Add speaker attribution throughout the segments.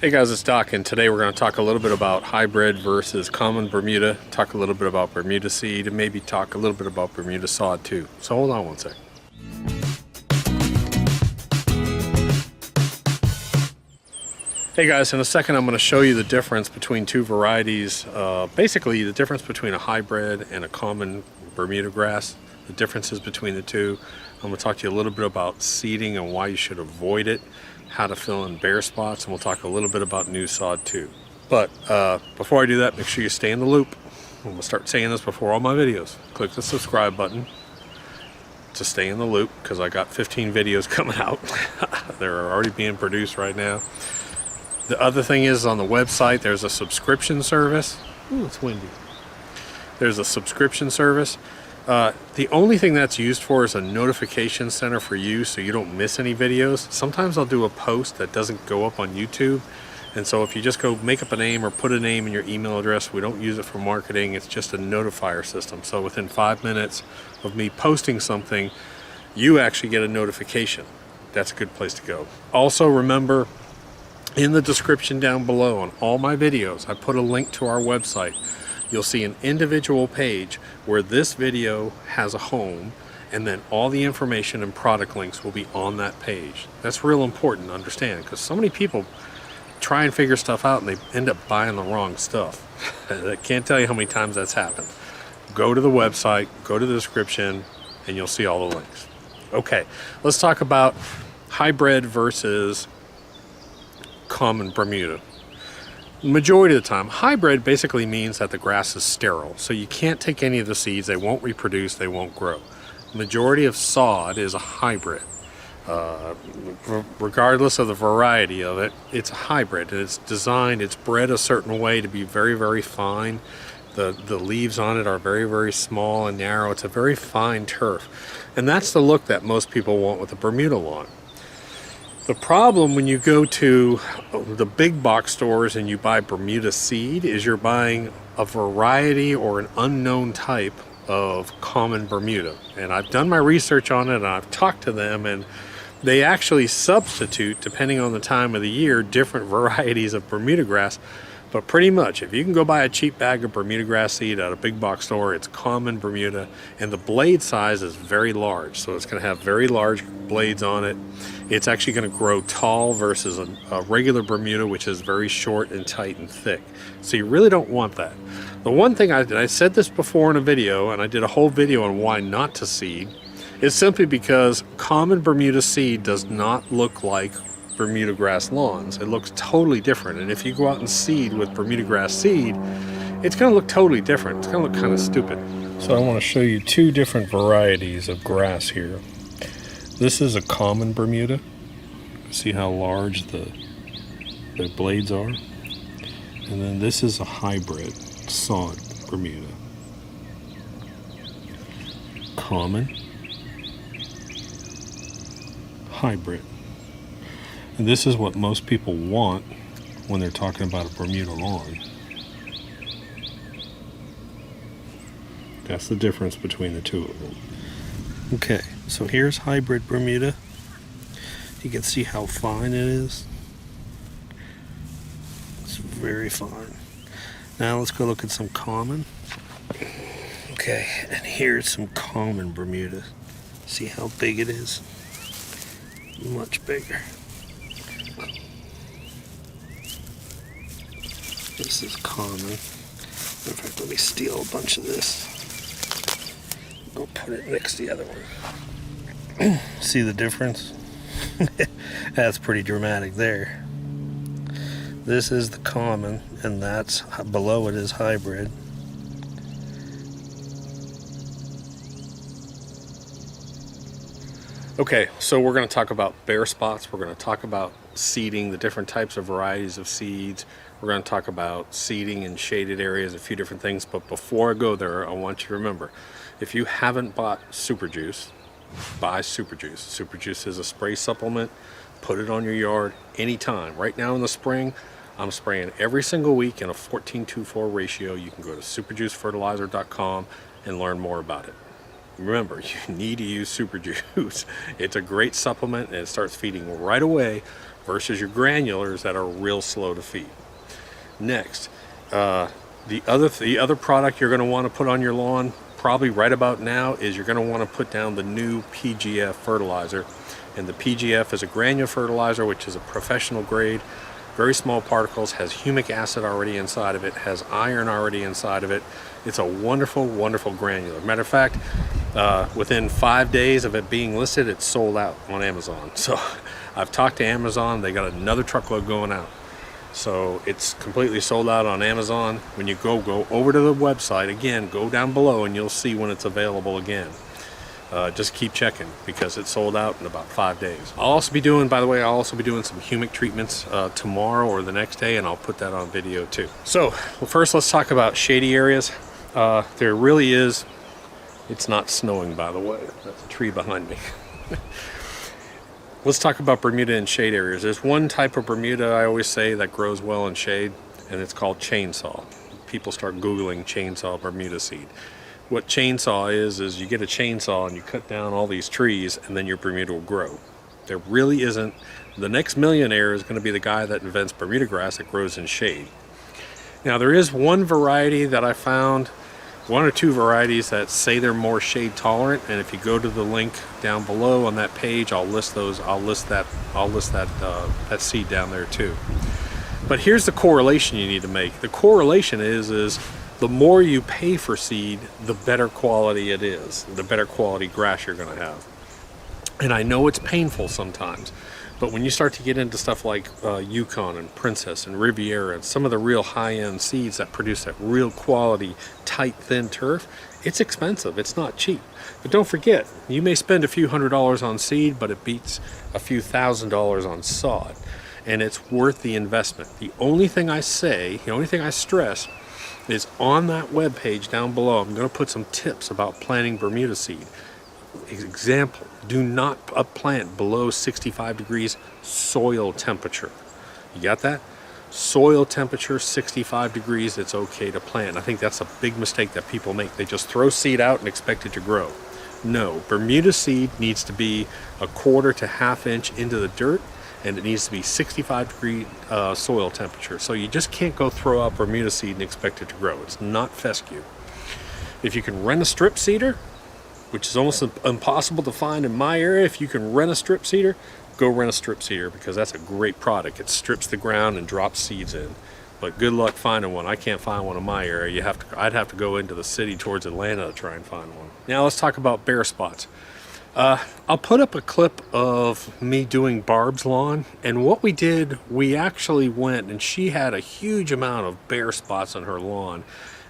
Speaker 1: Hey guys, it's Doc, and today we're going to talk a little bit about hybrid versus common Bermuda, talk a little bit about Bermuda seed, and maybe talk a little bit about Bermuda sod too. So hold on one sec. Hey guys, in a second I'm going to show you the difference between two varieties, basically the difference between a hybrid and a common Bermuda grass, the differences between the two. I'm going to talk to you a little bit about seeding and why you should avoid it, how to fill in bare spots, and we'll talk a little bit about new sod too. But before I do that, make sure you stay in the loop. I'm going to start saying this before all my videos. Click the subscribe button to stay in the loop, because I got 15 videos coming out. They're already being produced right now. The other thing is, on the website there's a subscription service. Ooh, it's windy. There's a subscription service. The only thing that's used for is a notification center for you, so you don't miss any videos. Sometimes I'll do a post that doesn't go up on YouTube, and so if you just go make up a name or put a name in your email address, we don't use it for marketing. It's just a notifier system. So within 5 minutes of me posting something, you actually get a notification. That's a good place to go. Also remember, in the description down below on all my videos, I put a link to our website. You'll see an individual page where this video has a home, and then all the information and product links will be on that page. That's real important to understand, because so many people try and figure stuff out and they end up buying the wrong stuff. I can't tell you how many times that's happened. Go to the website, go to the description, and you'll see all the links. Okay, let's talk about hybrid versus common Bermuda. Majority of the time, hybrid basically means that the grass is sterile, so you can't take any of the seeds. They won't reproduce, they won't grow. Majority of sod is a hybrid. Regardless of the variety of it, it's a hybrid. It's designed, it's bred a certain way to be very, very fine. The leaves on it are very, very small and narrow. It's a very fine turf, and that's the look that most people want with a Bermuda lawn. The problem when you go to the big box stores and you buy Bermuda seed is you're buying a variety or an unknown type of common Bermuda. And I've done my research on it, and I've talked to them, and they actually substitute, depending on the time of the year, different varieties of Bermuda grass. But pretty much, if you can go buy a cheap bag of Bermuda grass seed at a big box store, it's common Bermuda, and the blade size is very large. So it's going to have very large blades on it. It's actually going to grow tall versus a regular Bermuda, which is very short and tight and thick. So you really don't want that. The one thing I said this before in a video, and I did a whole video on why not to seed, is simply because common Bermuda seed does not look like Bermuda grass lawns. It looks totally different, and if you go out and seed with Bermuda grass seed, it's going to look totally different. It's going to look kind of stupid. So I want to show you two different varieties of grass here. This is a common Bermuda. See how large the blades are? And then this is a hybrid sod Bermuda. Common, hybrid. And this is what most people want when they're talking about a Bermuda lawn. That's the difference between the two of them. Okay, so here's hybrid Bermuda. You can see how fine it is. It's very fine. Now let's go look at some common. Okay, and here's some common Bermuda. See how big it is? Much bigger. This is common. In fact, let me steal a bunch of this. Go put it next to the other one. See the difference? That's pretty dramatic there. This is the common, and that's below it is hybrid. Okay, so we're going to talk about bare spots. We're going to talk about seeding, the different types of varieties of seeds. We're going to talk about seeding in shaded areas, a few different things. But before I go there, I want you to remember, if you haven't bought Super Juice, buy Super Juice. Super Juice is a spray supplement. Put it on your yard anytime. Right now in the spring, I'm spraying every single week in a 14:4 ratio. You can go to superjuicefertilizer.com and learn more about it. Remember, you need to use Super Juice. It's a great supplement, and it starts feeding right away versus your granulars that are real slow to feed. Next, the other product you're going to want to put on your lawn probably right about now is you're going to want to put down the new PGF fertilizer. And the PGF is a granular fertilizer, which is a professional grade, very small particles, has humic acid already inside of it, has iron already inside of it. It's a wonderful, wonderful granular. Matter of fact, within 5 days of it being listed, it's sold out on Amazon. So I've talked to Amazon, they got another truckload going out. So it's completely sold out on Amazon. When you go over to the website, again, go down below and you'll see when it's available again. Just keep checking because it's sold out in about 5 days. I'll also be doing, by the way, some humic treatments tomorrow or the next day, and I'll put that on video too. So, well, first let's talk about shady areas. There really is, it's not snowing, by the way. That's a tree behind me. Let's talk about Bermuda in shade areas. There's one type of Bermuda I always say that grows well in shade, and it's called chainsaw. People start Googling chainsaw Bermuda seed. What chainsaw is you get a chainsaw and you cut down all these trees and then your Bermuda will grow. There really isn't. The next millionaire is going to be the guy that invents Bermuda grass that grows in shade. Now there is one variety that I found, one or two varieties that say they're more shade tolerant, and if you go to the link down below on that page, I'll list those. I'll list that seed down there too. But here's the correlation you need to make. The correlation is the more you pay for seed, the better quality it is, the better quality grass you're going to have. And I know it's painful sometimes, but when you start to get into stuff like Yukon and Princess and Riviera and some of the real high-end seeds that produce that real quality, tight, thin turf, it's expensive. It's not cheap. But don't forget, you may spend a few $100s on seed, but it beats a few $1,000s on sod. And it's worth the investment. The only thing I stress is on that web page down below, I'm going to put some tips about planting Bermuda seed. Example, do not plant below 65 degrees soil temperature. You got that? Soil temperature 65 degrees, it's okay to plant. I think that's a big mistake that people make. They just throw seed out and expect it to grow. No, Bermuda seed needs to be a quarter to half inch into the dirt, and it needs to be 65 degree soil temperature. So you just can't go throw out Bermuda seed and expect it to grow. It's not fescue. If you can rent a strip seeder, which is almost impossible to find in my area, if you can rent a strip seeder, go rent a strip seeder because that's a great product. It strips the ground and drops seeds in. But good luck finding one. I can't find one in my area. I'd have to go into the city towards Atlanta to try and find one. Now let's talk about bare spots. I'll put up a clip of me doing Barb's lawn, and what we did, we actually went, and she had a huge amount of bare spots on her lawn,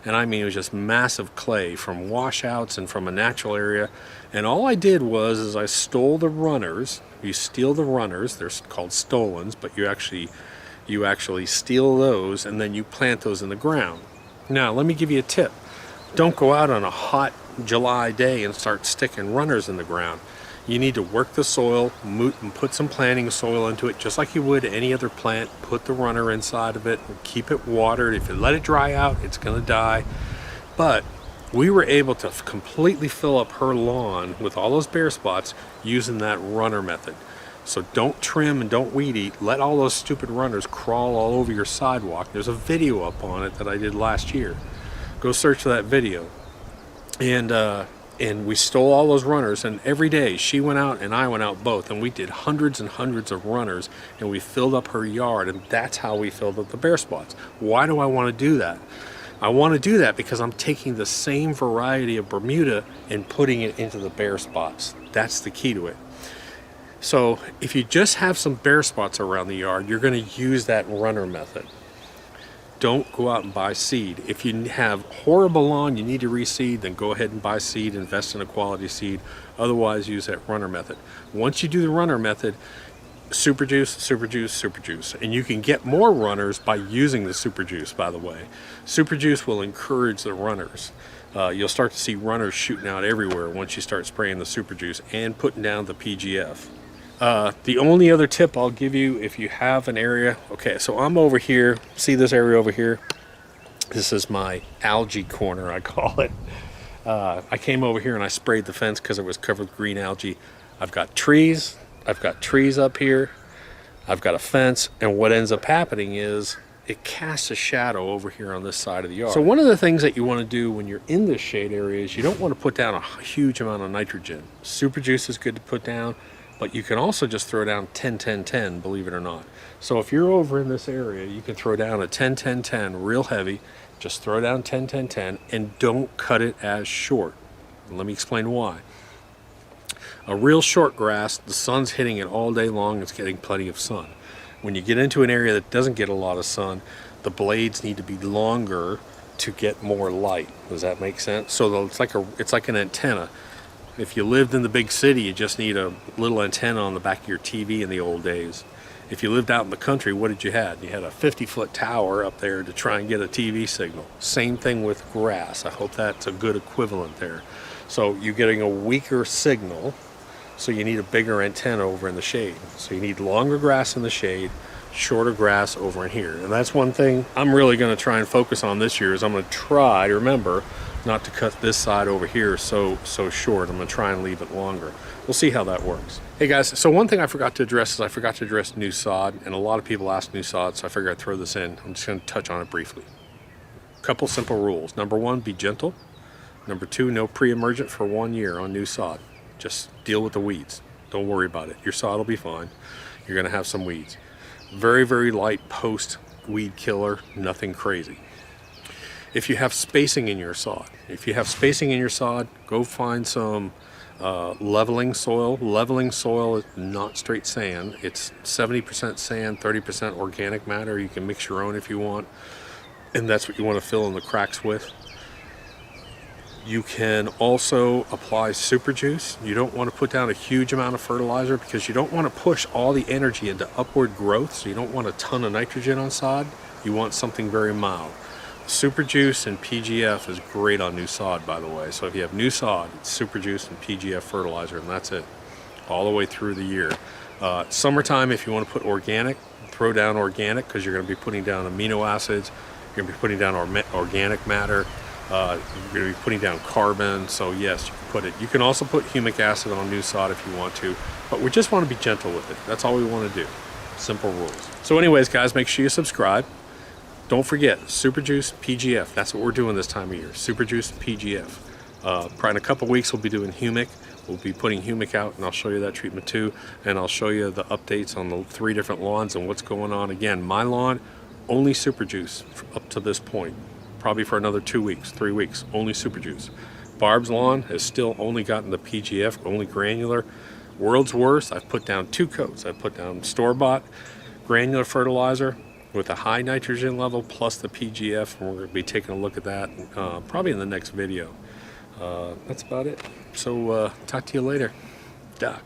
Speaker 1: and I mean it was just massive clay from washouts and from a natural area, and all I did was I stole the runners. You steal the runners, they're called stolens, but you actually steal those and then you plant those in the ground. Now let me give you a tip. Don't go out on a hot July day and start sticking runners in the ground. You need to work the soil, and put some planting soil into it just like you would any other plant. Put the runner inside of it and keep it watered. If you let it dry out, it's going to die. But we were able to completely fill up her lawn with all those bare spots using that runner method. So don't trim and don't weed eat. Let all those stupid runners crawl all over your sidewalk. There's a video up on it that I did last year. Go search for that video. And we stole all those runners, and every day she went out and I went out both, and we did hundreds and hundreds of runners, and we filled up her yard, and that's how we filled up the bare spots. Why do I want to do that? I want to do that because I'm taking the same variety of Bermuda and putting it into the bare spots. That's the key to it. So if you just have some bare spots around the yard, you're going to use that runner method. Don't go out and buy seed. If you have horrible lawn, you need to reseed, then go ahead and buy seed, invest in a quality seed. Otherwise, use that runner method. Once you do the runner method, super juice, super juice, super juice. And you can get more runners by using the super juice, by the way. Super juice will encourage the runners. You'll start to see runners shooting out everywhere once you start spraying the super juice and putting down the PGF. The only other tip I'll give you if you have an area, okay, so I'm over here, see this area over here? This is my algae corner, I call it. I came over here and I sprayed the fence because it was covered with green algae. I've got trees up here. I've got a fence, and what ends up happening is it casts a shadow over here on this side of the yard. So one of the things that you want to do when you're in this shade area is you don't want to put down a huge amount of nitrogen. Super juice is good to put down, but you can also just throw down 10-10-10, believe it or not. So if you're over in this area, you can throw down a 10-10-10 real heavy. Just throw down 10-10-10 and don't cut it as short. Let me explain why. A real short grass, the sun's hitting it all day long, it's getting plenty of sun. When you get into an area that doesn't get a lot of sun, the blades need to be longer to get more light. Does that make sense? So it's like an antenna. If you lived in the big city, you just need a little antenna on the back of your TV in the old days. If you lived out in the country, what did you have? You had a 50-foot tower up there to try and get a TV signal. Same thing with grass. I hope that's a good equivalent there. So you're getting a weaker signal, so you need a bigger antenna over in the shade. So you need longer grass in the shade, shorter grass over in here. And that's one thing I'm really going to try and focus on this year is I'm going to try to remember not to cut this side over here so short. I'm going to try and leave it longer. We'll see how that works. Hey guys, so one thing I forgot to address is I forgot to address new sod, and a lot of people ask new sod, so I figured I'd throw this in. I'm just going to touch on it briefly. Couple simple rules. Number one, be gentle. Number two, no pre-emergent for 1 year on new sod. Just deal with the weeds. Don't worry about it. Your sod will be fine. You're going to have some weeds. Very, very light post weed killer, nothing crazy. If you have spacing in your sod, go find some leveling soil. Leveling soil is not straight sand. It's 70% sand, 30% organic matter. You can mix your own if you want, and that's what you want to fill in the cracks with. You can also apply super juice. You don't want to put down a huge amount of fertilizer because you don't want to push all the energy into upward growth, so you don't want a ton of nitrogen on sod. You want something very mild. Super juice and PGF is great on new sod, by the way. So if you have new sod, it's super juice and PGF fertilizer, and that's it all the way through the year. Summertime, if you want to put organic, throw down organic because you're going to be putting down amino acids. You're going to be putting down organic matter. You're going to be putting down carbon. So yes, you can put it. You can also put humic acid on new sod if you want to, but we just want to be gentle with it. That's all we want to do. Simple rules. So anyways, guys, make sure you subscribe. Don't forget, Super Juice, PGF. That's what we're doing this time of year. Super Juice, PGF. Probably in a couple weeks, we'll be doing humic. We'll be putting humic out, and I'll show you that treatment too. And I'll show you the updates on the 3 different lawns and what's going on. Again, my lawn, only Super Juice up to this point. Probably for another 2 weeks, 3 weeks, only Super Juice. Barb's lawn has still only gotten the PGF, only granular. World's Worst, I've put down 2 coats. I've put down store-bought granular fertilizer with a high nitrogen level plus the PGF, and we're going to be taking a look at that probably in the next video. That's about it. So talk to you later. Doc.